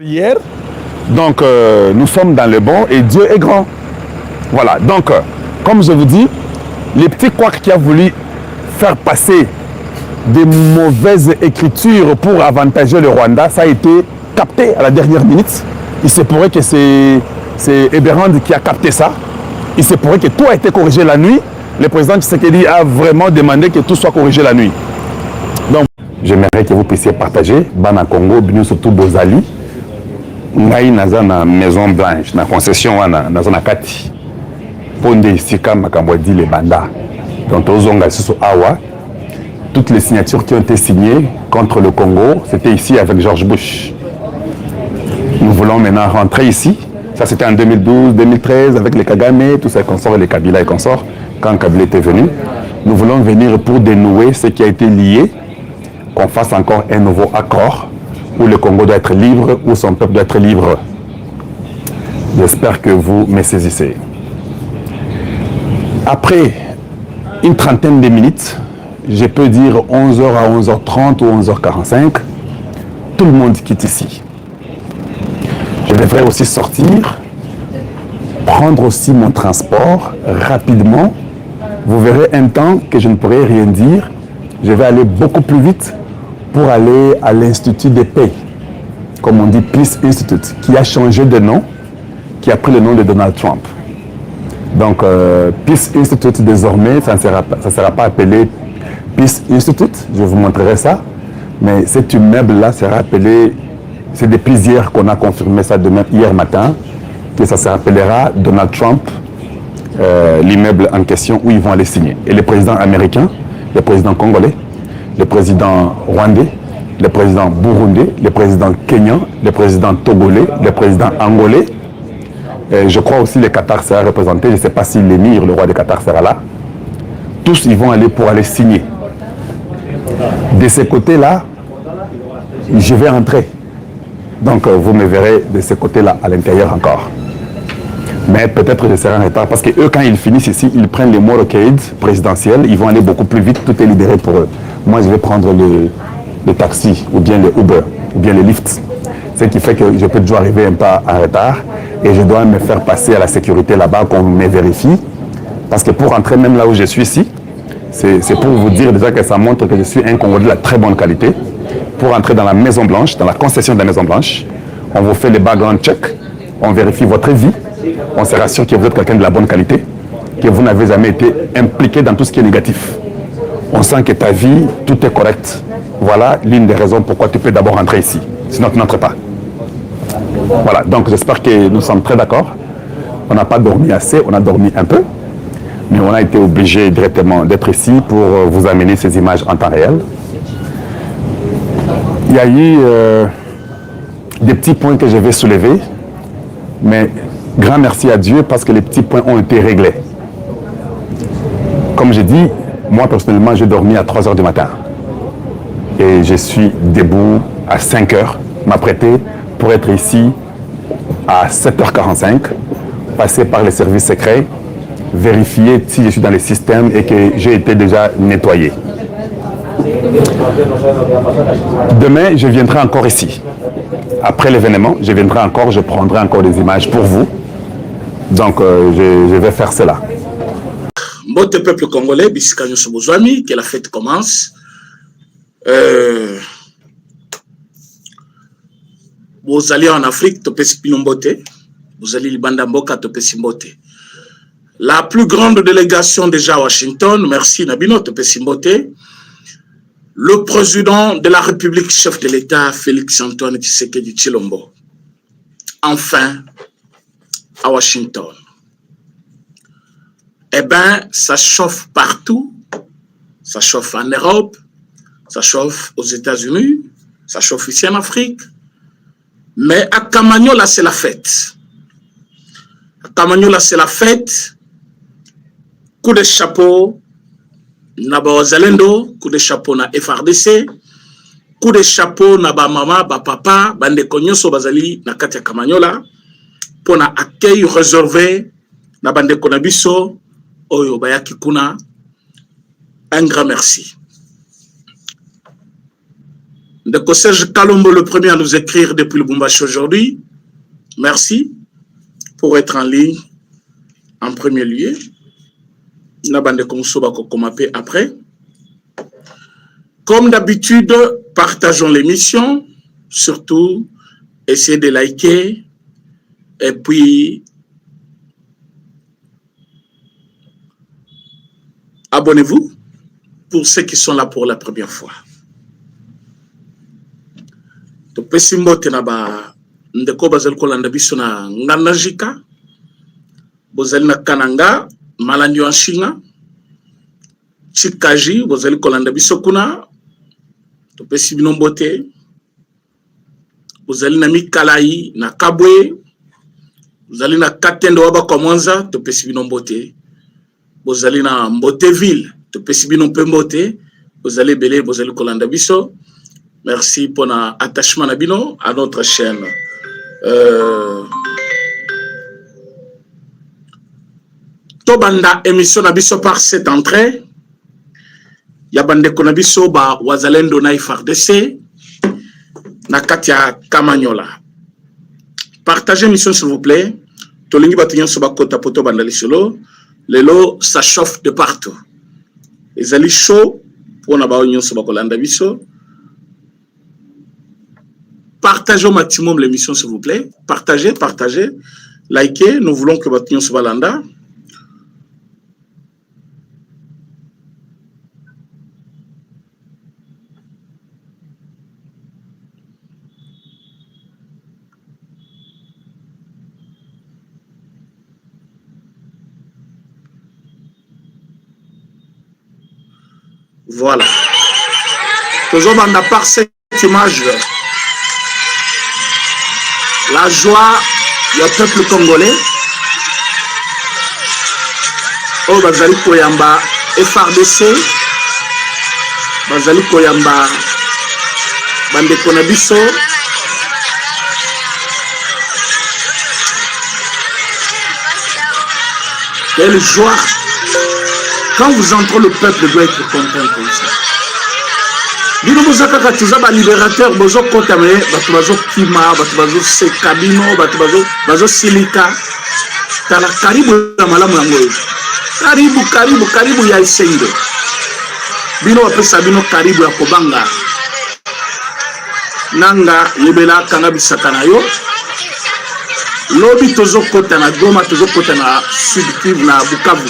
Hier, donc nous sommes dans le bon et Dieu est grand. Voilà, donc comme je vous dis, les petits couacs qui a voulu faire passer des mauvaises écritures pour avantager le Rwanda, ça a été capté à la dernière minute. Il se pourrait que c'est Eberhard qui a capté ça. Il se pourrait que tout a été corrigé la nuit. Le président Tshisekedi a vraiment demandé que tout soit corrigé la nuit. Donc, j'aimerais que vous puissiez partager. Bana Congo, bien surtout Bozali. Ngai naza na Maison Blanche, na concession wana naza na kati. Ponde isika makambo di le banda. Donc tozonga siso awa. Toutes les signatures qui ont été signées contre le Congo, c'était ici avec George Bush. Nous voulons maintenant rentrer ici. Ça c'était en 2012, 2013 avec les Kagame, tous ces consorts et les Kabila et consorts, quand Kabila était venu. Nous voulons venir pour dénouer ce qui a été lié, qu'on fasse encore un nouveau accord où le Congo doit être libre, où son peuple doit être libre. J'espère que vous me saisissez. Après une trentaine de minutes, je peux dire 11h à 11h30 ou 11h45, tout le monde quitte ici. Je devrais aussi sortir, prendre aussi mon transport rapidement. Vous verrez un temps que je ne pourrai rien dire. Je vais aller beaucoup plus vite pour aller à l'Institut de paix, comme on dit Peace Institute, qui a changé de nom, qui a pris le nom de Donald Trump. Donc, Peace Institute, désormais, ça ne sera pas appelé Peace Institute, je vous montrerai ça, mais cet immeuble-là sera appelé, c'est depuis hier qu'on a confirmé ça demain, hier matin, que ça se rappellera Donald Trump, l'immeuble en question où ils vont aller signer. Et les présidents américains, les présidents congolais, le président rwandais, le président burundais, le président kenyan, le président togolais, le président angolais. Et je crois aussi le Qatar sera représenté. Je ne sais pas si l'émir, le roi de Qatar, sera là. Tous, ils vont aller pour aller signer. De ce côté-là, je vais entrer. Donc, vous me verrez de ce côté-là, à l'intérieur encore. Mais peut-être je serai en retard parce que eux, quand ils finissent ici, ils prennent les motorcades présidentiels. Ils vont aller beaucoup plus vite. Tout est libéré pour eux. Moi, je vais prendre le taxi ou bien le Uber ou bien le Lyft. Ce qui fait que je peux toujours arriver un peu en retard et je dois me faire passer à la sécurité là-bas qu'on me vérifie. Parce que pour entrer même là où je suis ici, c'est pour vous dire déjà que ça montre que je suis un Congolais de la très bonne qualité. Pour entrer dans la Maison Blanche, dans la concession de la Maison Blanche, on vous fait les background check, on vérifie votre vie, on se rassure que vous êtes quelqu'un de la bonne qualité, que vous n'avez jamais été impliqué dans tout ce qui est négatif. On sent que ta vie, tout est correct. Voilà l'une des raisons pourquoi tu peux d'abord entrer ici. Sinon, tu n'entres pas. Voilà, donc j'espère que nous sommes très d'accord. On n'a pas dormi assez, on a dormi un peu. Mais on a été obligé directement d'être ici pour vous amener ces images en temps réel. Il y a eu des petits points que je vais soulever. Mais grand merci à Dieu parce que les petits points ont été réglés. Comme j'ai dit, moi personnellement, j'ai dormi à 3 h du matin. Et je suis debout à 5 h, m'apprêter pour être ici à 7h45, passer par les services secrets, vérifier si je suis dans les systèmes et que j'ai été déjà nettoyé. Demain, je viendrai encore ici. Après l'événement, je viendrai encore, je prendrai encore des images pour vous. Donc, je vais faire cela. Mbote peuple congolais, Bisikanyos Sobozwami, que la fête commence. Vous allez en Afrique, Topesi Pinombote. Vous allez Libanda Mboka, Topesi Mbote. La plus grande délégation déjà à Washington, merci Nabino, Topesi Mbote. Le président de la République, chef de l'État, Félix Antoine Tshisekedi Tshilombo. Enfin, à Washington. Eh bien, ça chauffe partout. Ça chauffe en Europe, ça chauffe aux États-Unis, ça chauffe ici en Afrique. Mais à Kamanyola, c'est la fête. À Kamanyola, c'est la fête. Coup de chapeau. Naba Zalendo, coup de chapeau na FRDC, coup de chapeau na ba mama, ba papa, bande konyoso bazali na kati ya Kamanyola, pour na accueil réservé na bande konabiso, oyo bayaki kuna, un grand merci. de Serge Kalombo, le premier à nous écrire depuis le Lubumbashi aujourd'hui. Merci pour être en ligne en premier lieu. Après. Comme d'habitude, partageons l'émission, surtout essayez de liker et puis abonnez-vous pour ceux qui sont là pour la première fois. Topesi mbote na ba ndeko bazali kolanda biso na nganda jika bozali na kananga malandi wa nshinga chikaji bozali kolanda biso kuna topesi bino mbote bozali na mikalai na kabwe bozali na katendo waba kwa mwanza topesi bino mbote bozali na Mboteville topesi bino mpe mbote bozali belé bozali kolanda biso. Merci pour notre attachement à notre chaîne. Tobanda émission nabiso par cette entrée. Yabande konabiso ba wazalendo na FARDC na katia Kamanyola. Partagez l'émission s'il vous plaît. Tolingi batinyo soba kota poto banda lisolo. Lelo ça chauffe de partout. Les ali chaud pour na ba onyo soba kolanda biso. Partagez au maximum l'émission, s'il vous plaît. Partagez, partagez. Likez. Nous voulons que votre soit balanda. Voilà. Toujours à part cette image. La joie du peuple congolais. Oh, Bazali Koyamba, FARDC. Bazali Koyamba, Bande Konabiso. Quelle joie! Quand vous entrez, le peuple doit être content comme ça. Bino bozaka katuza ba libérateur bozo kotamé batu bazo kima batu bazo sekabino batu bazo silika tala karibu na malamu yango karibu ya isendo bino wapesa bino karibu ya kobanga nanga yebela kanga bisaka na yo lobi tozo kota na Goma tozo kota na Sud Kivu na Bukavu.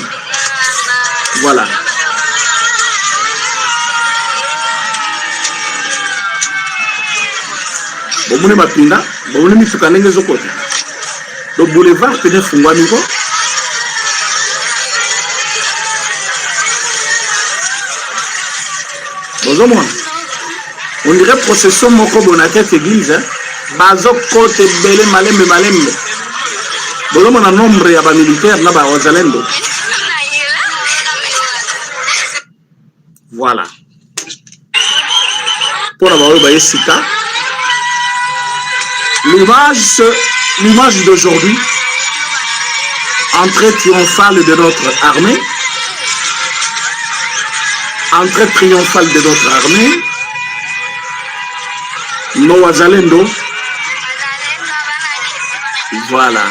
Voilà. Bomune mapinga, bomune mituka ndenge zokota. Le boulevard pene fungwa miko. Bozomona. On dirait procession moko bonakete église, bazo kote bele malembe. Bozomona nombre ya ba militaire na ba wazalendo. Voilà. Pour la ba yesika. L'image d'aujourd'hui, entrée triomphale de notre armée, entrée triomphale de notre armée, nos wazalendo, voilà.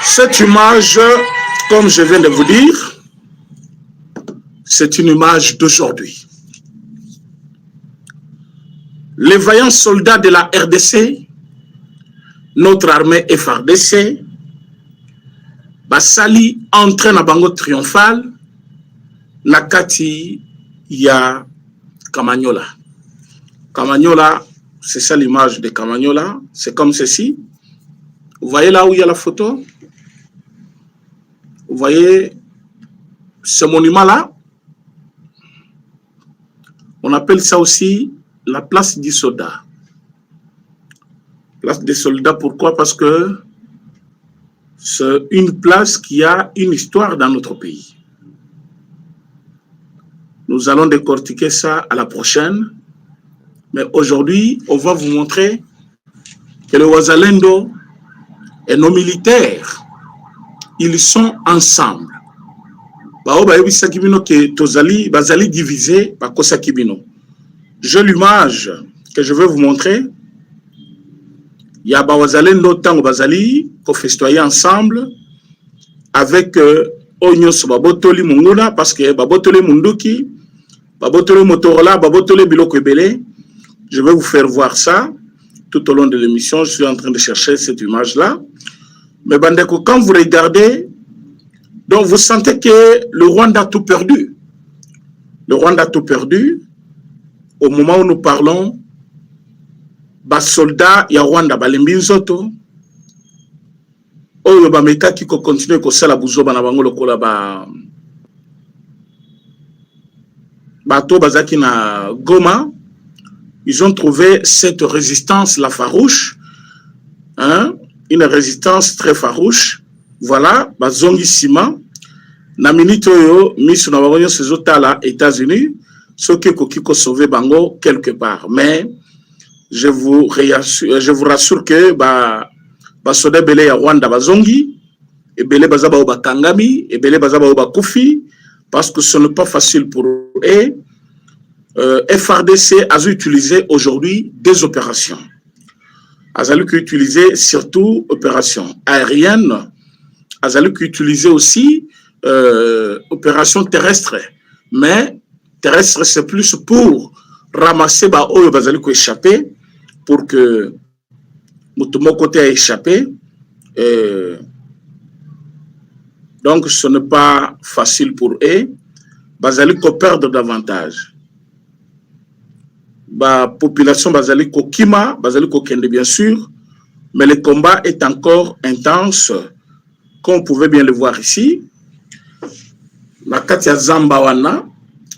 Cette image, comme je viens de vous dire, c'est une image d'aujourd'hui. Les vaillants soldats de la RDC, notre armée FARDC, basali entraîne à bango triomphal, nakati ya Kamanyola. Kamanyola, c'est ça l'image de Kamanyola, c'est comme ceci. Vous voyez là où il y a la photo? Vous voyez ce monument-là? On appelle ça aussi la place des soldats. Place des soldats, pourquoi? Parce que c'est une place qui a une histoire dans notre pays. Nous allons décortiquer ça à la prochaine. Mais aujourd'hui, on va vous montrer que le Wazalendo et nos militaires, ils sont ensemble. J'ai l'image que je vais vous montrer. Il y a Wazalendo Tango Bazali qu'on festoyer ensemble avec Onyos Babotoli Munguna parce que Babotoli Munduki, Babotoli Motorola, Babotoli Biloko Ebele. Je vais vous faire voir ça tout au long de l'émission. Je suis en train de chercher cette image-là. Mais Bandeko, quand vous regardez, donc vous sentez que le Rwanda a tout perdu. Le Rwanda a tout perdu. Au moment où nous parlons, bas soldats, il y a Rwanda, balembi nzoto. Oyo ba meka ki ko continuer ko sala buzoba na bango lokola bato bazaki na Goma. Ils ont trouvé cette résistance, la farouche, hein, une résistance très farouche. Voilà, bazongi sima. Na minute oyo, misu na bango ces otala États-Unis, ce qui ko sauver bango quelque part. Mais je vous rassure que soda belé ya Rwanda bazongi, et belé bazaba oba kangami, et belé bazaba oba kufi, parce que ce n'est pas facile pour eux. FARDC a utilisé aujourd'hui des opérations. A utilisé surtout opérations aériennes, a utilisé aussi opérations terrestres. Mais terrestre, c'est plus pour ramasser Oyo Bazaliko échappé, pour que mon côté a échappé. Donc, ce n'est pas facile pour eux. Bazaliko perdre davantage. La population Bazaliko Kima, Bazaliko Kende bien sûr, mais le combat est encore intense, comme vous pouvez bien le voir ici. La Katia Zambawana,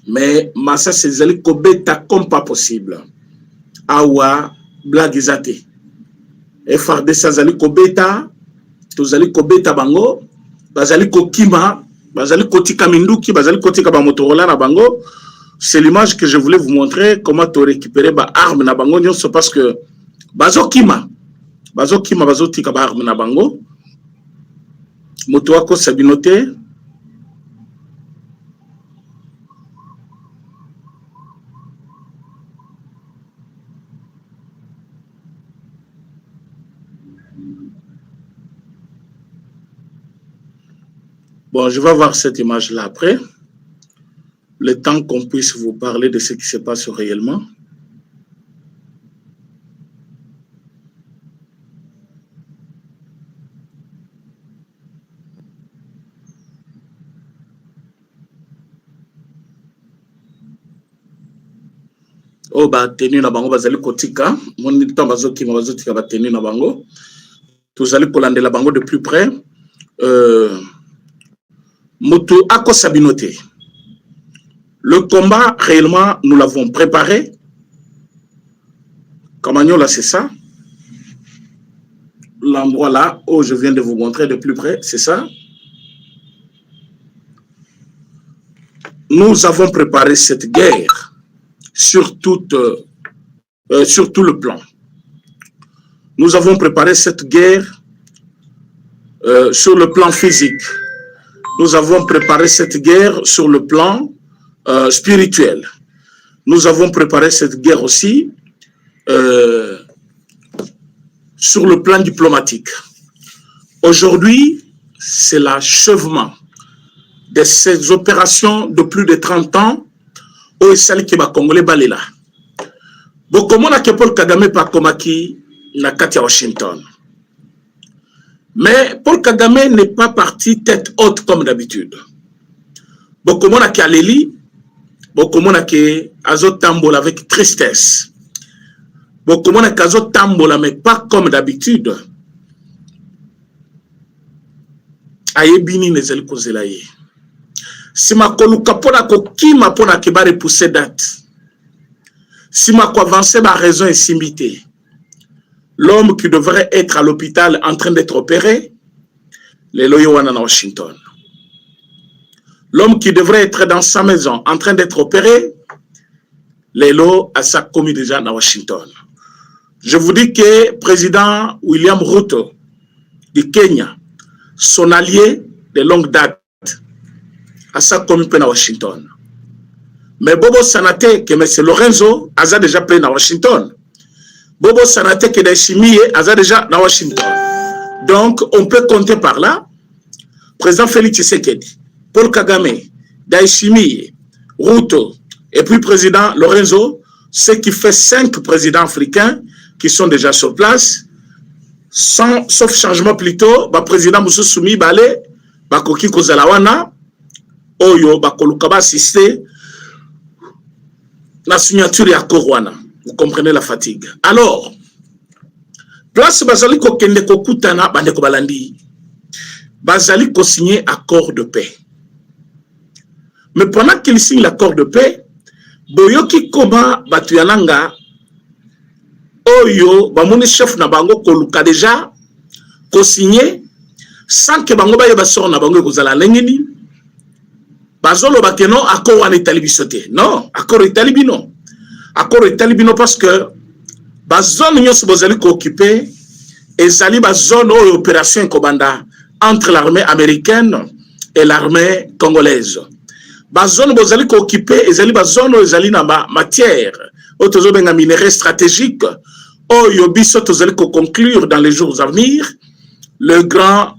mais Massa Sezaliko Beta comme pas possible. Awa Blagizate. FARDC Zaliko Beta, Tozaliko Beta Bango, Bazaliko Kima, Bazaliko Tika Minduki, Bazaliko Tika Bamotorola na Bango. C'est l'image que je voulais vous montrer, comment tu récupérer ba arme na bango nyonso parce que bazo tika ba arme na bango. Moto wako sabinote. Bon, je vais voir cette image-là après. Le temps qu'on puisse vous parler de ce qui se passe réellement. Oh, bah, tenu na bango, bazali kotika. Mon temps bazoki, bazotika, ba tenu na bango. Tous allez kolande la bango de plus près. Moto ako sabinote. Le combat, réellement, nous l'avons préparé. Kamanyola, c'est ça. L'endroit là où je viens de vous montrer de plus près, c'est ça. Nous avons préparé cette guerre sur tout le plan. Nous avons préparé cette guerre sur le plan physique. Nous avons préparé cette guerre sur le plan spirituel. Nous avons préparé cette guerre aussi sur le plan diplomatique. Aujourd'hui, c'est l'achèvement de ces opérations de plus de 30 ans où celle qui va Congolais balela. Bokomona ke Paul Kagame pa komaki na kati ya Washington. Mais Paul Kagame n'est pas parti tête haute comme d'habitude. Bokomona ke aleli, bokomona ke azotambola avec tristesse. Bokomona ke azotambola mais pas comme d'habitude. Ayebini nezeli kozela ye. Si ma koluka pona ko kima pona ke ba repousser date. Si ma ko avancer ma raison est simbité. L'homme qui devrait être à l'hôpital en train d'être opéré, les loyowana na Washington. L'homme qui devrait être dans sa maison en train d'être opéré, les lots à sa commis déjà à Washington. Je vous dis que président William Ruto du Kenya, son allié de longue date, à sa commis à Washington. Mais Bobo Sanate, que M. Lorenzo, a déjà plein à Washington. Bobo Sanate, que Daishimiye, a déjà à Washington. Donc, on peut compter par là. Président Félix Tshisekedi, Paul Kagame, Daishimiye, Ruto, et puis président Lorenzo, ce qui fait 5 présidents africains qui sont déjà sur place, sauf changement plutôt, président Moussou Soumi Balé, Koki Kozalawana, Oyo, Bakoluka ba assisté, la signature ya Korwana. Vous comprenez la fatigue. Alors, place Bazali ko kende ko kutana bande ko balandi. Bazali ko signer accord de paix. Mais pendant qu'il signe l'accord de paix, Boyoki Koma Batuyananga, Oyo, Bamoni chef na bango ko luka déjà, ko signer, sans que bango ba yeba sor na bango ko zala lengeni. Bazolo bakeno accord wana italibisote. Non, accord italibino. Accord italibino parce que bazone nyos bozali ko occuper ezali bazone o opération kobanda entre l'armée américaine et l'armée congolaise. Bazone bozali ko occuper ezali bazone ezali na matière otozo benga minerais stratégique oyo biso tozali ko conclure dans les jours à venir le grand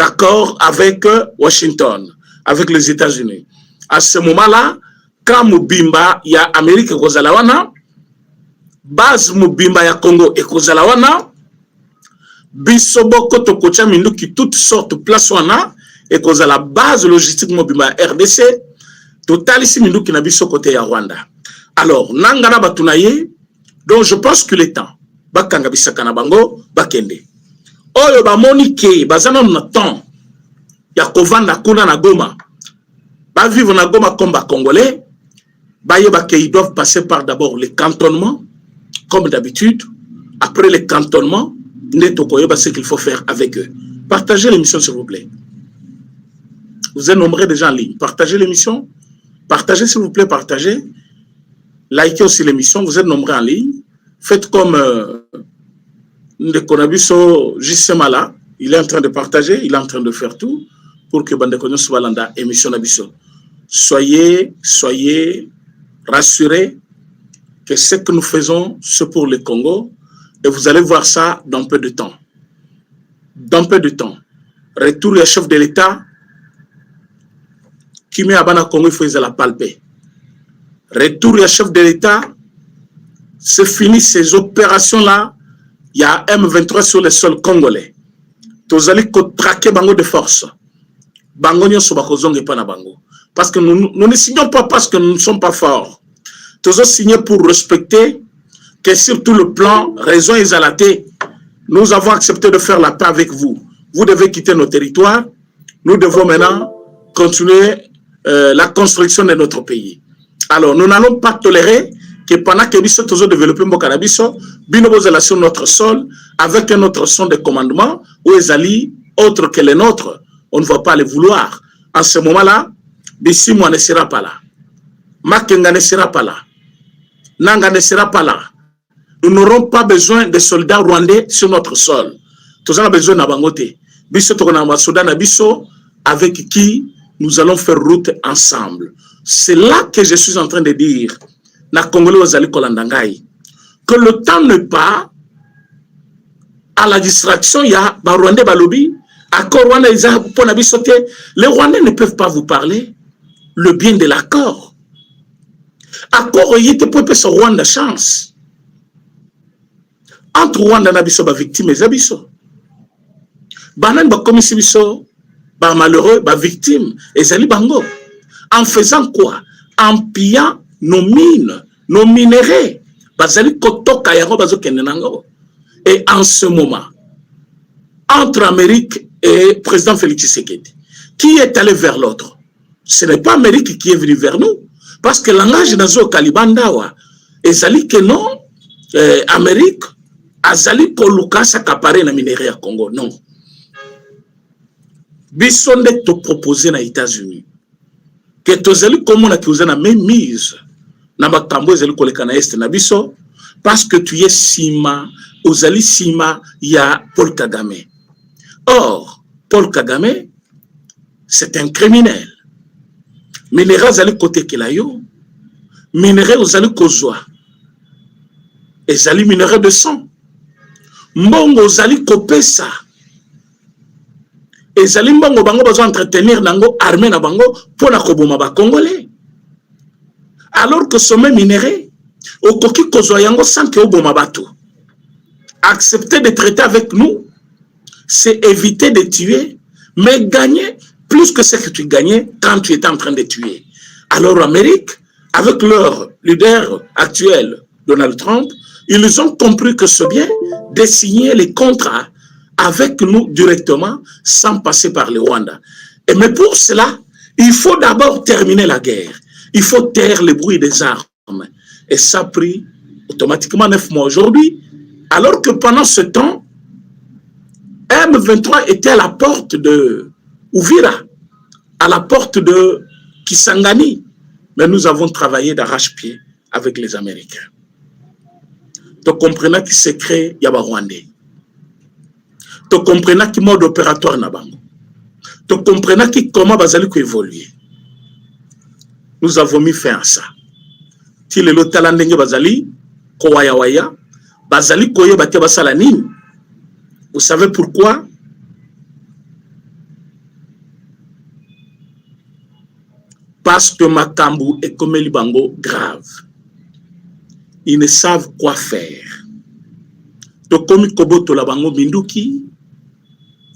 accord avec Washington, avec les États-Unis. À ce moment-là, quand Mubimba ya Amérique kozalawana, base Mubimba ya Congo et kozalawana, bisoboko tokocha minduki toutes sortes de places wana et kozala base logistique Mubimba RDC, total ici minduki na biso côté ya Rwanda. Alors, nangana batunaye, donc je pense que le temps, bakanga bisaka na bango, bakende. Oyo ba monike, bazana na temps, ya kovanda kuna na Goma, ba vivre na Goma comme ba Congolais, ils doivent passer par d'abord les cantonnements, comme d'habitude. Après les cantonnements, ce qu'il faut faire avec eux. Partagez l'émission, s'il vous plaît. Vous êtes nombreux déjà en ligne. Partagez l'émission. Partagez, s'il vous plaît, partagez. Likez aussi l'émission. Vous êtes nombreux en ligne. Faites comme Ndekonabiso Jisemala. Il est en train de partager. Il est en train de faire tout pour que Bandekono soit landa émission Nabiso. Soyez rassurez que ce que nous faisons, c'est pour le Congo et vous allez voir ça dans peu de temps. Dans peu de temps. Retour le chef de l'État qui met à Bana Congo, il faut la palper. Retour le chef de l'État, c'est fini ces opérations-là. Il y a M23 sur le sol congolais. Vous allez traquer Bango de force. Bango nyo sobakozong et pas na Bango. Parce que nous ne signons pas parce que nous ne sommes pas forts. Nous avons signé pour respecter que sur tout le plan, raison et zalaté, nous avons accepté de faire la paix avec vous. Vous devez quitter nos territoires. Nous devons maintenant continuer la construction de notre pays. Alors, nous n'allons pas tolérer que pendant que nous avons développé mon cannabis, nous sur notre sol avec un autre son de commandement ou les alliés autres que les nôtres. On ne va pas les vouloir. En ce moment-là, Bissimo ne sera pas là. Makenga ne sera pas là. Nanga ne sera pas là. Nous n'aurons pas besoin de soldats rwandais sur notre sol. Nous avons besoin de Bangote. Biso tokonamba soldats na biso avec qui nous allons faire route ensemble. C'est là que je suis en train de dire na Congolais ozali kolandangai que le temps n'est pas à la distraction, il y a Rwandais Balobi, accord Rwanda, les Rwandais ne peuvent pas vous parler le bien de l'accord. Accord, il était pour que Rwanda chance. Entre Rwanda et Nabiso, victime et Zabiso. Banan ba commissi biso, ba malheureux, ba victime, et Zali Bango. En faisant quoi? En pillant nos mines, nos minéraux. Bazali kotoka yango bazo kenenango. Et en ce moment, entre Amérique et président Félix Tshisekedi, qui est allé vers l'autre? Ce n'est pas Amérique qui est venu vers nous, parce que le langage nazo Kalibandawa, et Zali que non, Amérique, Azali Koluka s'accaparer na minerai à Congo, non. Bisonde te proposer na États-Unis que tozali comme on a causé la même mise na bakambo ezali koleka na est na biso parce que tu es sima ozali sima ya Paul Kagame. Or Paul Kagame c'est un criminel. Minerai zali côté kelayo, minerai ozali kozwa ezali minerai de sang. Mbongo ozali kopesa et Zali Mbongo bango besoin entretenir nango armée na bango pour na koboma ba congolais. Alors que ce même minerai au koki kozwa yango sans que oboma bato. Accepter de traiter avec nous, c'est éviter de tuer, mais gagner plus que ce que tu gagnais quand tu étais en train de tuer. Alors l'Amérique, avec leur leader actuel, Donald Trump, ils ont compris que c'est bien de signer les contrats avec nous directement, sans passer par le Rwanda. Et mais pour cela, il faut d'abord terminer la guerre. Il faut taire le bruit des armes. Et ça a pris automatiquement 9 mois aujourd'hui, alors que pendant ce temps, M23 était à la porte de Uvira, à la porte de Kisangani. Mais nous avons travaillé d'arrache-pied avec les Américains. Donc comprenez qu'il s'est créé Yaba Rwandais. Tu comprends qui mode opératoire na bango. Tu comprends qui comment bazali ko évoluer. Nous avons mis fin à ça. Ti le lotala ndenge bazali ko waya waya, bazali ko yeba ke basala nini. Vous savez pourquoi? Parce que Makambu est comme les bango grave. Ils ne savent quoi faire. To komi koboto la bango binduki.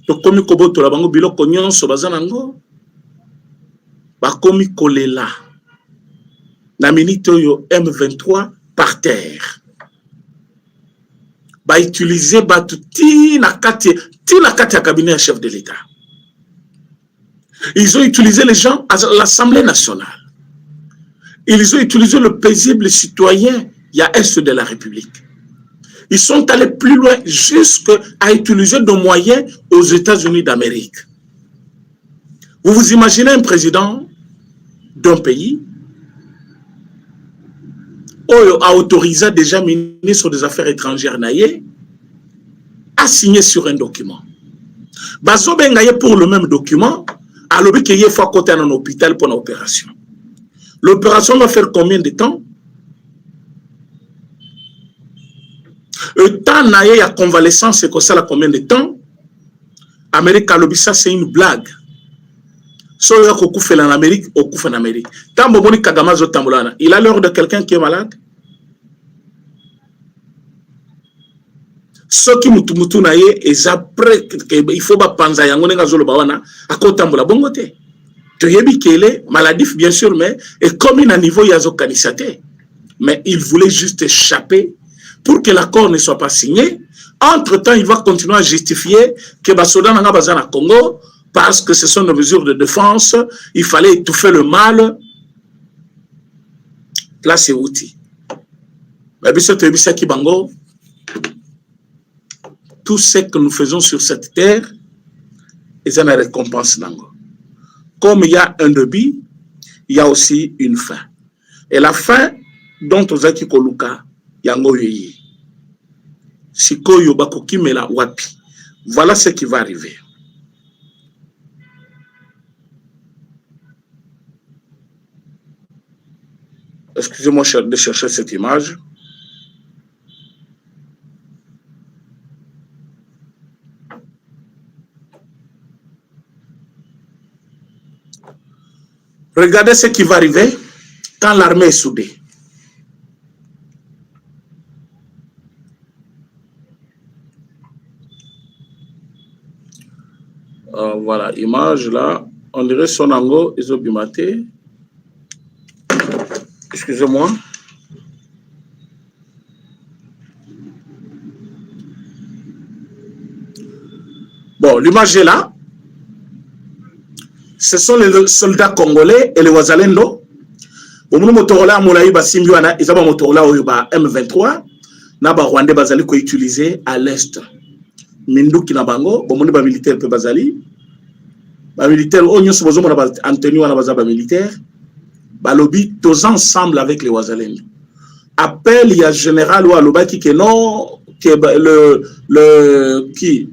To komi koboto la bango biloko nyonso bazanango. Ba komi kolela. Na minute yo M23 par terre. Ba utiliser batuti na kati ya cabinet chef de l'État. Ils ont utilisé les gens à l'Assemblée nationale. Ils ont utilisé le paisible citoyen, il y a Est de la République. Ils sont allés plus loin jusqu'à utiliser des moyens aux États-Unis d'Amérique. Vous vous imaginez un président d'un pays a autorisé déjà ministre des Affaires étrangères naïe à signer sur un document. Bazo bengaye pour le même document, à l'objet qu'il y ait fois côté dans un hôpital pour l'opération. L'opération va faire combien de temps? Le temps naïe à convalescence, c'est ça combien de temps? Amérique à ça c'est une blague. So ya kokufa en Amérique, okufa en Amérique. Tambo boni Kagame zo tambolana. Il a l'heure de quelqu'un qui est malade. Ce qui mutu naïe est après il faut pas penser yango nenga zolo bawana akotambola bongote. Tu yebi kele maladif bien sûr mais et comme il a niveau yazo kanisate. Mais il voulait juste échapper pour que l'accord ne soit pas signé. Entre-temps, il va continuer à justifier que Basoda n'a pas besoin à Congo parce que ce sont des mesures de défense. Il fallait étouffer le mal. Là, c'est outil. Tout ce que nous faisons sur cette terre, ils ont la récompense. Comme il y a un début, il y a aussi une fin. Et la fin, dont Ozaki Koluka, yango yeyi. Sikoyo bakoki mela wapi. Voilà ce qui va arriver. Excusez-moi de chercher cette image. Regardez ce qui va arriver quand l'armée est soudée. Voilà, image là. On dirait Sonango, Isobimate. Excusez-moi. Bon, l'image est là. Ce sont les soldats congolais et les Wazalendo. Au moment où Motorola Moulaï Basimbiwana, ils ont Motorola M23. Naba Rwandais Bazali ko utilisé à l'est. Mindu Kinabango, bon mon militaire pe Bazali. Ba militaire onyo sobozo mona ba Antonio wana bazaba militaire. Ba lobby tous ensemble avec les Wazalendo. Appel il y a général ou alobaki que non que le qui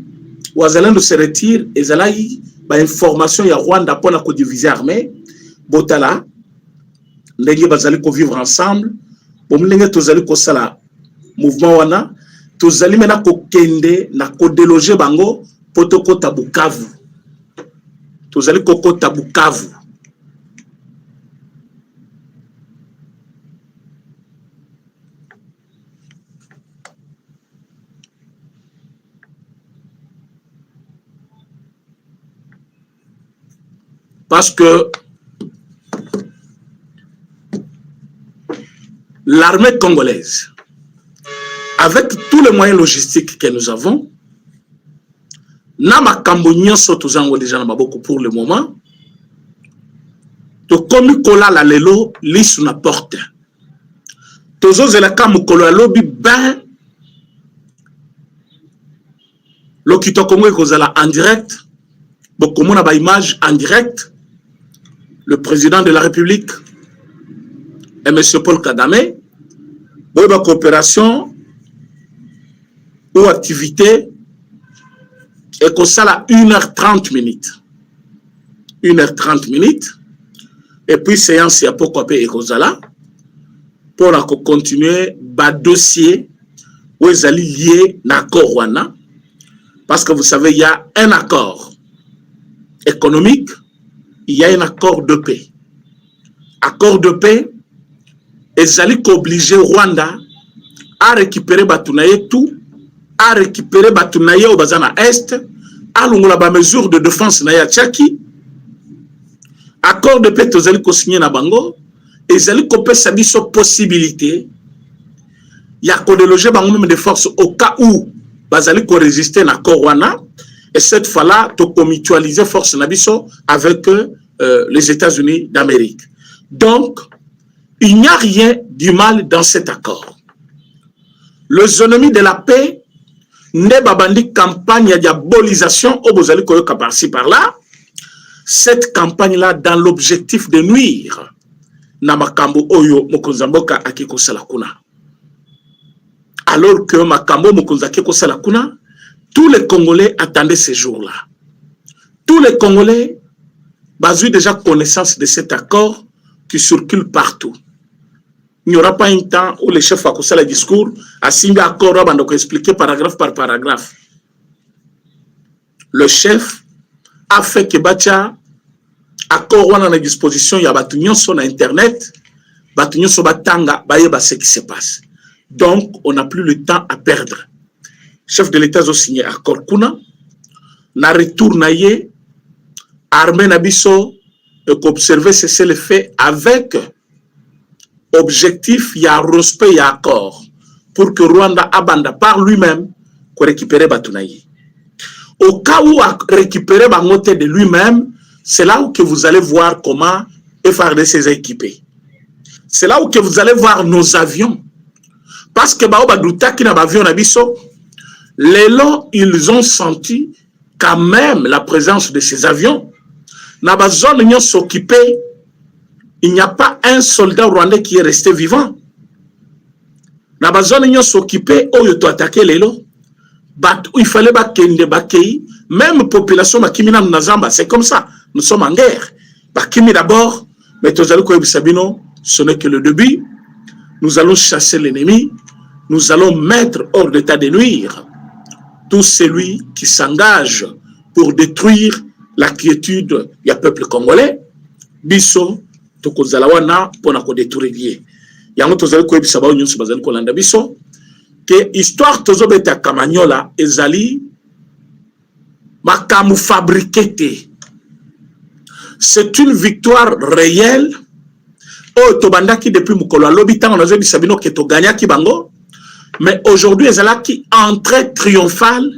Wazalendo se retire et zalaï ba information ya Rwanda pour la diviser armée botala ndenge bazali ko vivre ensemble bon ndenge tozali ko sala mouvement wana tozali mena ko kende na ko déloger bango poto kota Bukavu tozali ko kota Bukavu parce que l'armée congolaise, avec tous les moyens logistiques que nous avons, n'a ma cambonien sotozango déjà na maboko pour le moment. To komi kola la lelo lisu na porte. Tozo zela kamukolo alobi ben lokito kongo ekozala en direct. Bokomona ba image en direct. Le président de la République et M. Paul Kagame, une coopération ou activité et que ça là 1h30 minutes. 1h30 minutes. Et puis séance à pourquoi et Kozala pour continuer bas dossier où ils allaient lier l'accord Rwanda. Parce que vous savez, il y a un accord économique. Il y a un accord de paix. Accord de paix, ils allaient obliger Rwanda à récupérer Batunaye tout, à récupérer Batunaye au Bazana Est, à la mesure de défense Naya Tchaki. Accord de paix, ils allaient signer na Bango, ils allaient couper sa possibilité. Il y a qu'on déloger Bango même des forces au cas où Bazali ko résister na Rwanda. Et cette fois-là, tu peux mutualiser force Nabiso avec les États-Unis d'Amérique. Donc, il n'y a rien du mal dans cet accord. Les ennemis de la paix n'est pas bandi campagne de diabolisation au Bozali Koyoka par-ci par-là. Cette campagne-là, dans l'objectif de nuire, Namakambo Oyo Mokonzamboka Akiko Salakuna. Alors que Makambo Mokonzakiko Salakuna, tous les Congolais attendaient ces jours-là. Tous les Congolais ont déjà connaissance de cet accord qui circule partout. Il n'y aura pas un temps où les chefs ont le discours, à signer accord, on expliquer paragraphe par paragraphe. Le chef a fait que Batia, accord on a à disposition, il y a Batunion sur Internet, Batunion sur Batanga, Bayeba ce qui se passe. Donc, on n'a plus le temps à perdre. Chef de l'État a signé accord kuna na retour naie armée nabiso observer cesser le fait avec objectif il y a respect il y a accord pour que Rwanda abanda par lui-même pour récupérer Batunaye. Au cas où à récupérer Bangote de lui-même, c'est là où que vous allez voir comment FARDC s'est équipé. C'est là où que vous allez voir nos avions. Parce que Bao Badouta qui n'a pas avion nabiso les lots, ils ont senti quand même la présence de ces avions. Dans la zone où ils sont occupés, il n'y a pas un soldat rwandais qui est resté vivant. Dans la zone où ils sont occupés, où ils ont attaqué les lots, il fallait que même population, c'est comme ça. Nous sommes en guerre. D'abord, mais ce n'est que le début. Nous allons chasser l'ennemi. Nous allons mettre hors d'état de nuire tout celui qui s'engage pour détruire la quiétude du peuple congolais. Bisso, tokozala wana pona ko détruire yango tozali ko ebisa ba nyonso bazali ko landa biso que histoire tozo beta Kamanyola ezali makamu fabriqué. C'est une victoire réelle. Oh, tobandaki depuis mukolo lobita on a bisabino que to gagnaki bango. Mais aujourd'hui ezalaki entrée triomphale.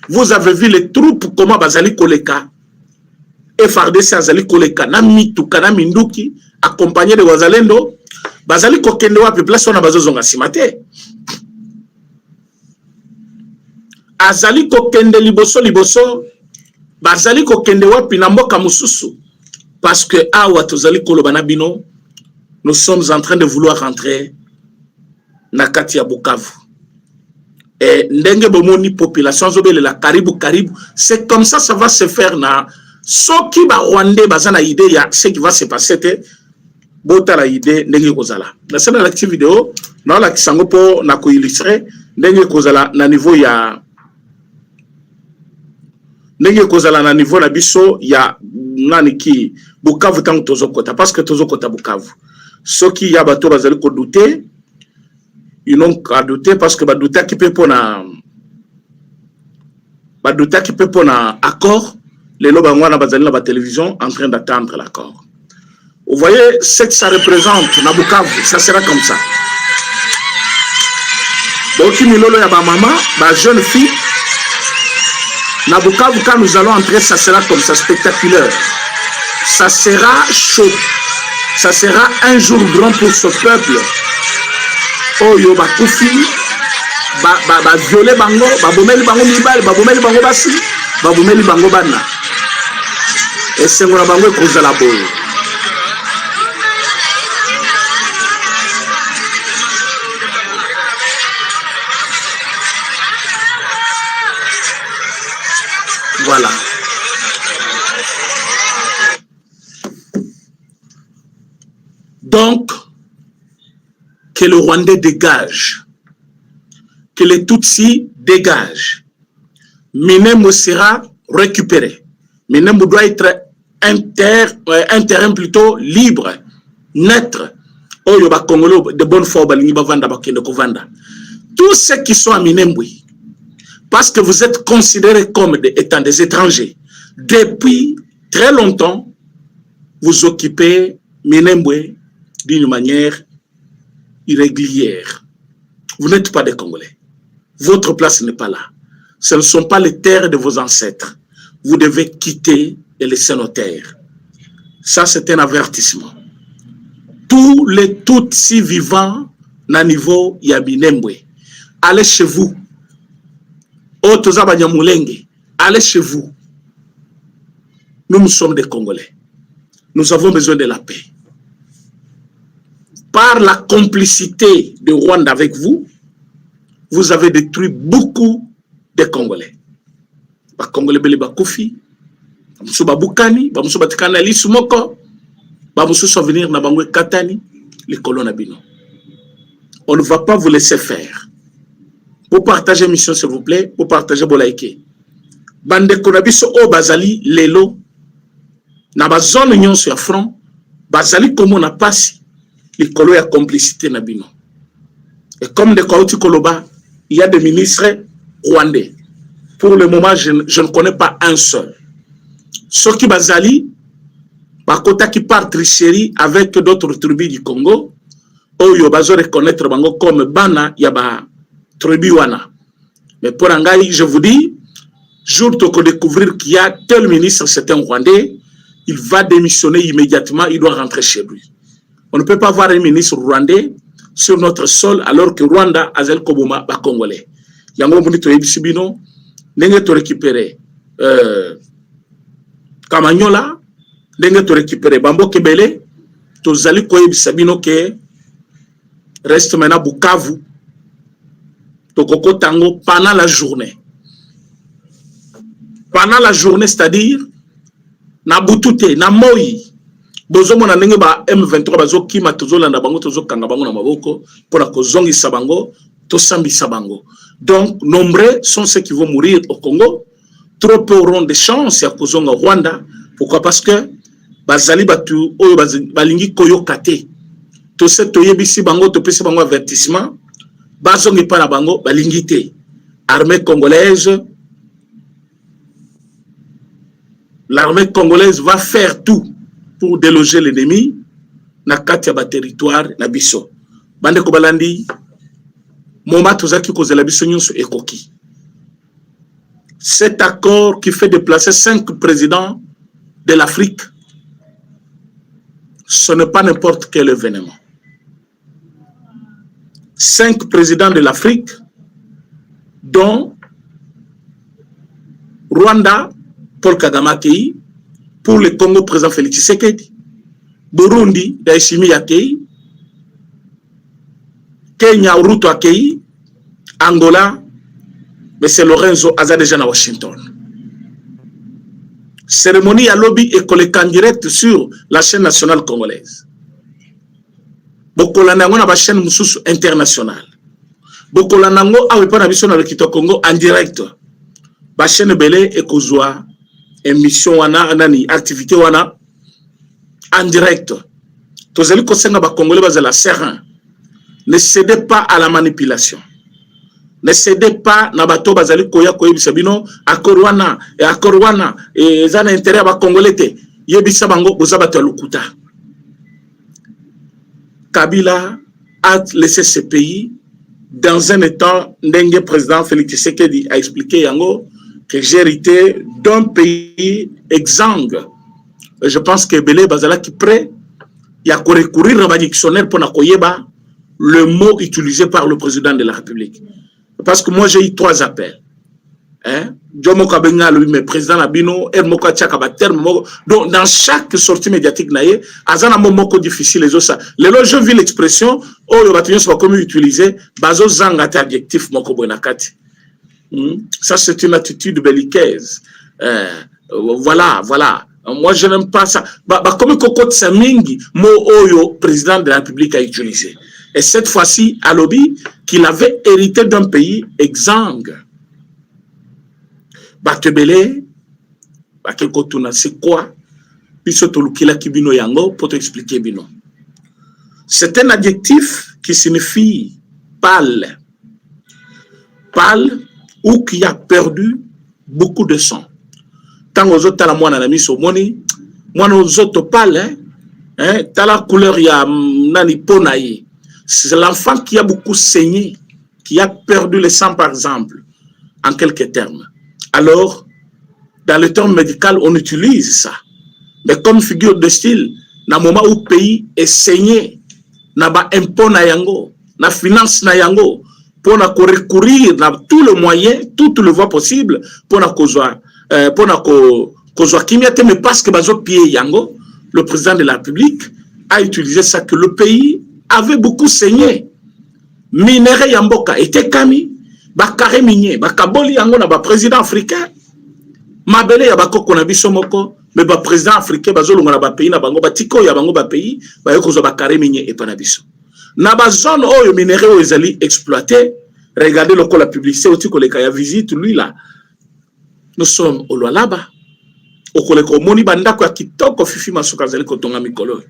Vous avez vu les troupes comment bazali koleka. FARDC azali koleka na mituka na minduki accompagné de wazalendo bazali kokende wapi place on a bazozonga simate. Azali kokende liboso bazali kokende wapi na mboka mususu parce que awa tozali kolobana bino nous sommes en train de vouloir rentrer na kati ya Bukavu et ndenge bomoni population zobele la karibu c'est comme ça va se faire na soki ba Rwandais bazana idée ya ce qui va se passer te bota la idée ndenge kozala na sana la petite vidéo na la kisango po na ko illustrer ndenge kozala na niveau ya ndenge kozala na niveau na biso ya nani ki Bukavu tant tozokota parce que tozokota Bukavu soki ya bato bazali ko douter ils n'ont qu'à douter parce que ba douter qui peut pona accord les lobangwa na bazali na ba télévision en train d'attendre l'accord. Vous voyez ce que ça représente na Bukavu, ça sera comme ça. Donc milolo ya ba maman, ba jeune fille na Bukavu, quand nous allons entrer, ça sera comme ça, spectaculaire. Ça sera chaud. Ça sera un jour grand pour ce peuple. Oh yo ba kufi, ba violer bango, ba bomeli bango mibali, ba bomeli bango basi, ba bomeli bango bana. Et c'est ngora bango koza la boye. Voilà. Donc, que le Rwandais dégage, que les Tutsis dégagent. Minembwe sera récupéré. Minembwe doit être un terrain plutôt libre, neutre. Oyo ba Congolo de bonne foi balingi bavanda bakende kovanda. Tous ceux qui sont à Minembwe, parce que vous êtes considérés comme étant des étrangers, depuis très longtemps, vous occupez Minembwe d'une manière irrégulière. Vous n'êtes pas des Congolais. Votre place n'est pas là. Ce ne sont pas les terres de vos ancêtres. Vous devez quitter et laisser nos terres. Ça, c'est un avertissement. Tous les Tutsis vivants na niveau ya Minembwe, allez chez vous. Allez chez vous. Nous sommes des Congolais. Nous avons besoin de la paix. Par la complicité de Rwanda avec vous, vous avez détruit beaucoup de Congolais. Les Congolais beli bakufi, bamusu babukani, bamusu batikana lisumoko, bamusu souvenir na bangwe katani, les colons bino. On ne va pas vous laisser faire. Pour partager mission s'il vous plaît, pour partager bolaike. Bande konabiso o bazali lelo na bazone nyonso ya front, bazali comme na pasi. Les colons ya complicité na bino. Et comme de Kouti Koloba, il y a des ministres rwandais. Pour le moment, je ne connais pas un seul. Soki Bazali, Bakota qui part tricherie avec d'autres tribus du Congo, Oyo Bazo reconnaître Bango comme Bana Yaba tribu wana. Mais pour Angaï, je vous dis, jour de découvrir qu'il y a tel ministre, c'est un Rwandais, il va démissionner immédiatement, il doit rentrer chez lui. On ne peut pas avoir un ministre rwandais sur notre sol alors que Rwanda a zel koboma ba Congolais. Yango moni to ebisibino ndenge to récupérer Kamanyola, ndenge to récupérer Bambo Kebele, to zali ko ebisabino ke reste maintenant Bukavu. To koko tango pendant la journée. Pendant la journée, c'est-à-dire na butute, na moi. Bozo mona ndenge ba M23 bazo kima tozolanda bango tozokanga bango na maboko pour la kozongi sabango to sambi sabango. Donc nombreux sont ceux qui vont mourir au Congo. Trop peu auront de chances à kozonga Rwanda. Pourquoi? Parce que bazali batu oyo balingi koyoka te tose toyebisi bango topesi bango avertissement bazongi pa na bango balingi te. Armée congolaise, l'armée congolaise va faire tout pour déloger l'ennemi na kati ya ba territoire na biso. Bande ko balandi moma tozaki kozela biso nyonso ekoki. Cet accord qui fait déplacer 5 présidents de l'Afrique, ce n'est pas n'importe quel événement. 5 présidents de l'Afrique, dont Rwanda, Paul Kagame accueilli, pour le Congo, président Félix Tshisekedi, Burundi, Ndayishimiye accueilli, Kenya, Ruto accueilli, Angola, mais c'est Lorenzo Aza déjà à Washington. Cérémonie à lobby et collecte en direct sur la chaîne nationale congolaise. Bokolanango na ba chaîne mususu internationale. Bokolanango awe pa na biso na Lekito Congo en direct. Ba chaîne belé et kozwa émission wana nani activité wana en direct. Tozali kosenga ba Congolais bazala serein. Ne cédez pas à la manipulation. Ne cédez pas na bato bazali koya koyebisa bino akorwana et zana intérêt ba Congolais te yebisa bango bozabata lukuta. Kabila a laissé ce pays dans un état ndenge président Félix Tshisekedi a expliqué yango que j'ai hérité d'un pays exsangue. Et je pense que Belé bazala qui prêt il y a recourir à un dictionnaire pour nakoyeba le mot utilisé par le président de la République. Parce que moi, j'ai eu 3 appels. Hein? Donc, dans chaque sortie médiatique, difficile, les autres, je vis l'expression, comment utiliser, adjectif, ça, c'est une attitude belliqueuse. Voilà. Moi, je n'aime pas ça. Comme Kokot Samingi, mot président de la République a utilisé. Et cette fois-ci, à lobby, qu'il avait hérité d'un pays exsangue. Batebele, c'est quoi? Pour t'expliquer, Bino. C'est un adjectif qui signifie pâle. Pâle ou qui a perdu beaucoup de sang. Tant aux autres, moi, on a mis sur moni, moi, aux autres pâle, hein, t'as la couleur, il y a nani ponaï. C'est l'enfant qui a beaucoup saigné, qui a perdu le sang, par exemple, en quelques termes. Alors, dans le terme médical, on utilise ça. Mais comme figure de style, dans le moment où le pays est saigné, n'a pas impôt na yango, na finance na yango, pour recourir à tous les moyens, toutes les voies possibles, pour mais parce que bazo pied yango, le président de la République a utilisé ça que le pays avait beaucoup saigné. Minéré Yamboka était kami, bakare minier, bakaboli yango na ba président africain. Mabele ya bako konabiso moko, mais ba président africain bazolonga na ba pays na bango batiko ya bango ba pays, ba yokozo bakare minier et panabiso. Na ba zone oyo minéré oyo ezali exploité, regardez le la publicité otiko le kaya visite lui là. Nous sommes au Lualaba. Au koleko moni bandako ya kitoko fifi masuka zali kotonga mikolo.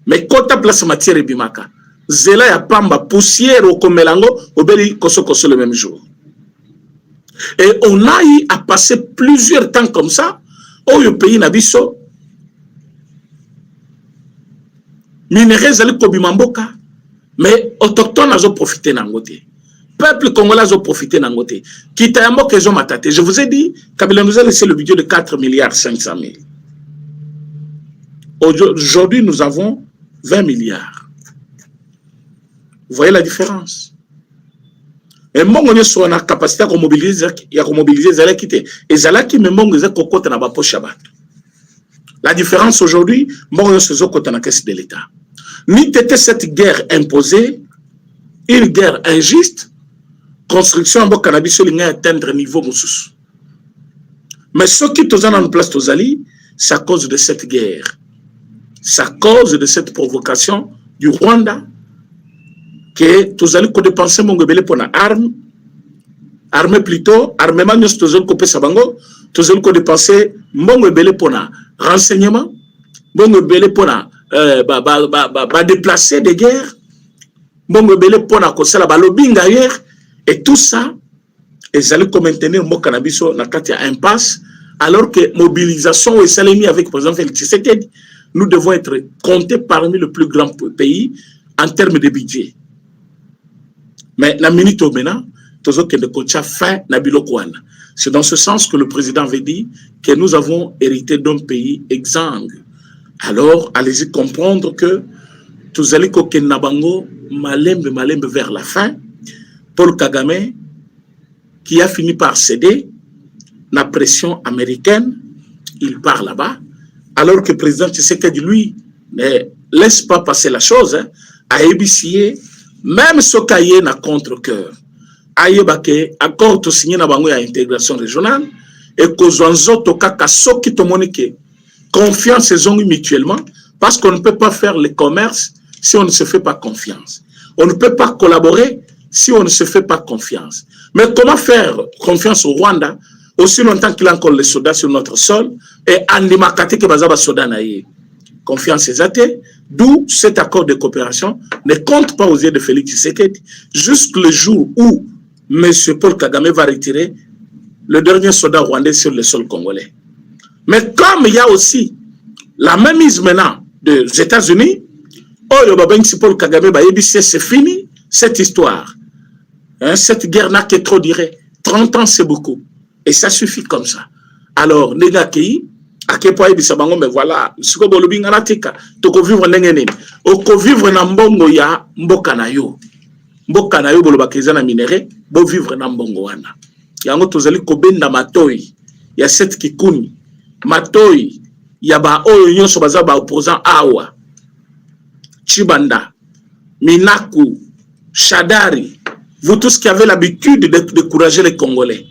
Mais kota place matière bimaka. Zela ya pamba poussière au komelango obeli koso le même jour. Et on a eu à passer plusieurs temps comme ça au pays nabiso minéraux zali kobimamboka mais autochtones azo profiter nangote. Peuple congolais a profité nangote. Kitayambo que matate. Je vous ai dit, Kabila nous a laissé le budget de 4 milliards 500 000. Aujourd'hui, nous avons 20 milliards. Vous voyez la différence? Et moi, on est sur la capacité à mobiliser Zalakite. Et Zalaki, mais moi, on est cocotte na bapo Shabbat. La différence aujourd'hui, moi, on est sur la caisse de l'État. Ni t'était cette guerre imposée, une guerre injuste, construction en cannabis à atteindre niveau moussous. Mais ce qui est en place, c'est à cause de cette guerre. C'est à cause de cette provocation du Rwanda que tous allez dépenser mon gobelé pour une arme plutôt, armement, tous allez couper sa bango, tous allez dépenser mon gobelé pour un renseignement, Bongo belé pona déplacer des guerres. Bongo belé pona kosala ba lobbying d'ailleurs. Et tout ça, ils allaient comme maintenir mon cannabis na kati ya impasse, alors que mobilisation et salami avec par exemple Félix Tshisekedi, nous devons être comptés parmi les plus grands pays en termes de budget. Mais la minute au maintenant, c'est dans ce sens que le président avait dit que nous avons hérité d'un pays exsangue. Alors, allez-y comprendre que tous allez que Nabango malembe vers la fin. Paul Kagame, qui a fini par céder la pression américaine, il part là-bas, alors que le président Tshisekedi, lui, ne laisse pas passer la chose, hein, à ébicier, même ce cahier n'a contre-cœur. Ayebake, accord to signé na bango ya intégration régionale, et kozwanzo to kaka soki to monike, confiance et ont mutuellement, parce qu'on ne peut pas faire le commerce si on ne se fait pas confiance. On ne peut pas collaborer si on ne se fait pas confiance. Mais comment faire confiance au Rwanda aussi longtemps qu'il a encore les soldats sur notre sol et Andimakate que bazaba soda naïe. Confiance est d'où cet accord de coopération ne compte pas aux yeux de Félix Tshisekedi jusqu'au jour où M. Paul Kagame va retirer le dernier soldat rwandais sur le sol congolais. Mais comme il y a aussi la même mise maintenant des États-Unis, Paul Kagame, c'est fini cette histoire. Hein, cette guerre n'a que trop duré. 30 ans, c'est beaucoup. Et ça suffit comme ça. Alors, les gars qui, à quel point ils disent, mais voilà, ce que vous avez dit, tu vivre n'engene. Au vivre na mbongo ya mboka na yo. Mboka na yo, boloba kezana minéré, bo vivre na mbongo wana. Yango tozali kobenda matoi. Ya set kikuni. Matoi. Ya ba oyo nyonso baza ba opposant awa. Chibanda. Minaku. Shadari. Vous tous qui avez l'habitude de décourager les Congolais.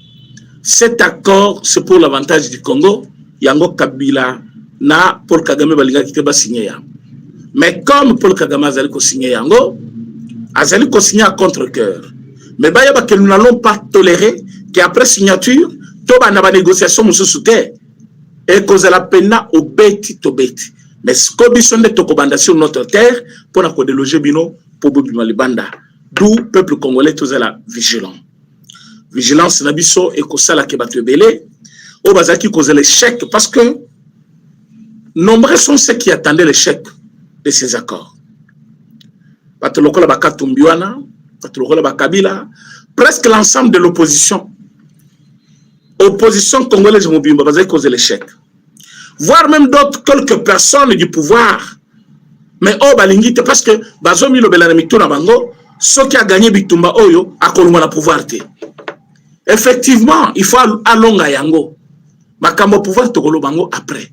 Cet accord, c'est pour l'avantage du Congo. Yango Kabila na Paul Kagame balinga qui ba signé. Mais comme Paul Kagame a signé yango, azali ko signé à contre-cœur. Mais bayaba que nous n'allons pas tolérer qu'après signature, to ba na ba négociation mususu te et cause la pena au beti to beti. Mais ce que bison de tokobanda sur notre terre pour na ko déloger bino pour bobima libanda. D'où peuple congolais tous la vigilant. Vigilance nabiso et kosala ke bato belé au bazaki cause l'échec parce que nombreux sont ceux qui attendaient l'échec de ces accords. Bato lokola bakatumbiwana, bato lokola bakabila, presque l'ensemble de l'opposition. Opposition congolaise mobile bazaki cause l'échec. Voire même d'autres quelques personnes du pouvoir. Mais oh balingite parce que bazomi lo belana mituna bango. Ce qui a gagné Bitumba Oyo a colomé la pouvoir. Effectivement, il faut alonga yango. Makambo pouvoir tokolo bango après.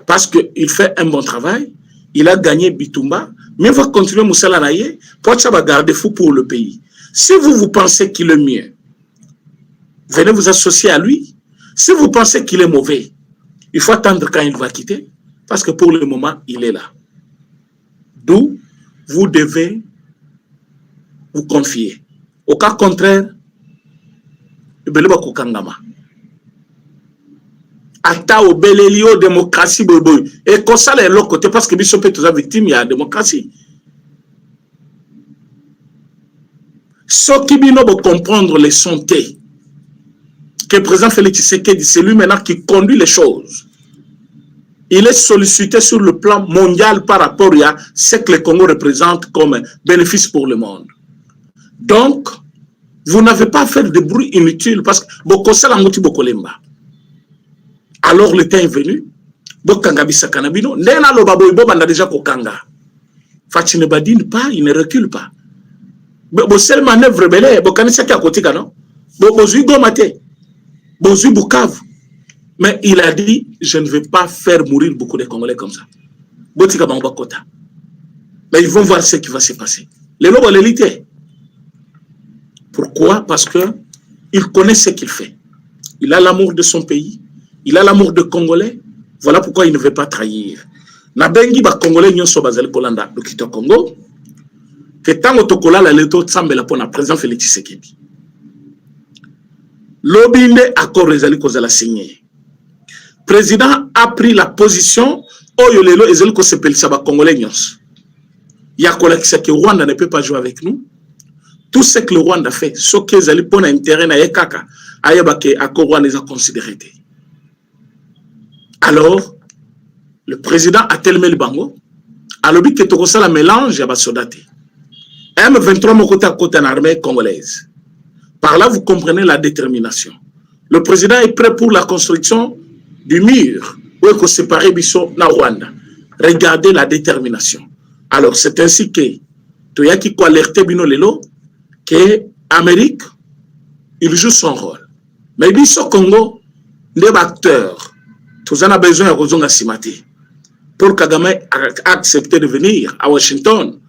Parce qu'il fait un bon travail, il a gagné Bitumba, mais il va continuer Moussala Naye pour ça va garder fou pour le pays. Si vous pensez qu'il est mieux, venez vous associer à lui. Si vous pensez qu'il est mauvais, il faut attendre quand il va quitter, parce que pour le moment, il est là. D'où vous devez vous confier. Au cas contraire, ata au belelio démocratie boy et comme ça l'autre côté parce que biso peut être victime il y a démocratie. Ce qui bino pour comprendre les santé que le président Félix Tshisekedi c'est lui maintenant qui conduit les choses. Il est sollicité sur le plan mondial par rapport à ce que le Congo représente comme bénéfice pour le monde. Donc, vous n'avez pas à faire de bruit inutile parce que alors le temps est venu. On a déjà kokanga. Fachi ne badine pas, il ne recule pas. Seule manœuvre belé, mais il a dit, je ne vais pas faire mourir beaucoup de Congolais comme ça. Mais ils vont voir ce qui va se passer. Les lobes l'élite. Pourquoi? Parce qu'il connaît ce qu'il fait. Il a l'amour de son pays. Il a l'amour de Congolais. Voilà pourquoi il ne veut pas trahir. Nabengi ba Congolais nyonso bazali kolanda lokito Congo. Que tango tokola la leto tsambela pona président Félix Tshisekedi. Lobinde accord ezali kozala signé. Président a pris la position Oyo lelo ezeli ko sepelisa ba Congolais nyonso. Ya kolakisa que Rwanda ne peut pas jouer avec nous. Tout ce que le Rwanda fait, ce que zali pona intérêt na yekaka, ayeba ke Rwanda les a considérés. Alors, le président a tellement le bango, alors que tu as la mélange, il y a soldati. M23 mon côté à côté en armée congolaise. Par là, vous comprenez la détermination. Le président est prêt pour la construction du mur où il faut séparer Bissau na Rwanda. Regardez la détermination. Alors, c'est ainsi que tu as qui alerté Bino Lelo que l'Amérique, il joue son rôle. Mais Bissau Congo, les acteurs, tous en a besoin de raison à Simati. Pour Kagame accepter de venir à Washington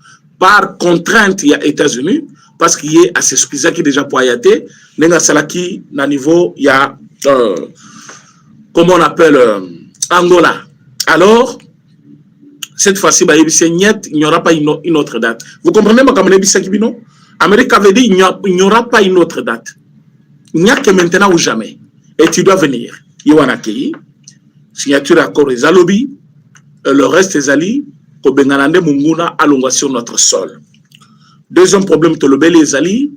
par contrainte il y a États-Unis parce qu'il y a assez suffisant qui déjà poyaté n'enga salaki na niveau il y a comment on appelle Angola. Alors cette fois-ci il n'y aura pas une autre date. Vous comprenez moi comme Nebisakibino? Amérique avait dit il n'y aura pas une autre date. Il n'y a que maintenant ou jamais. Et tu dois venir. Iwanaki signature d'accord les lobby. Le reste des alliés, au Bengalande Munguna, allongé sur notre sol. Deuxième problème, que le bel les alliés,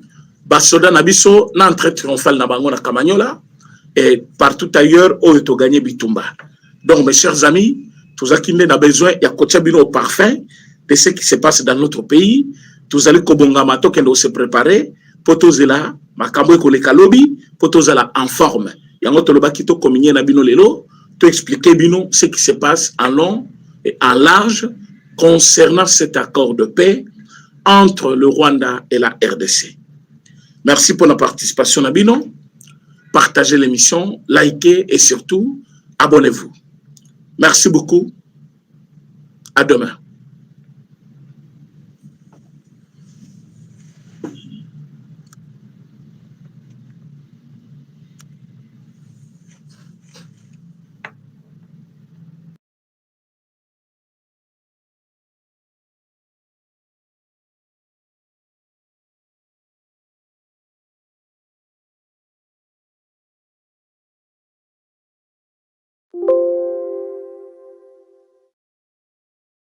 Basoda Nabiso, n'entrée triomphale Nabangona Kamanyola, et partout ailleurs, où ils ont gagné Bitumba. Donc, mes chers amis, tous qui n'ont besoin, il y a Kochabino au parfum de ce qui se passe dans notre pays. Tous allez Kobongamato qui doivent se préparer, pour tous là, Makambo et Kalobi, pour tous là en forme. Il y a un autre bakito communié Nabino Lelo, pour expliquer Bino ce qui se passe en long et en large concernant cet accord de paix entre le Rwanda et la RDC. Merci pour la participation Nabino. Partagez l'émission, likez et surtout abonnez-vous. Merci beaucoup. À demain.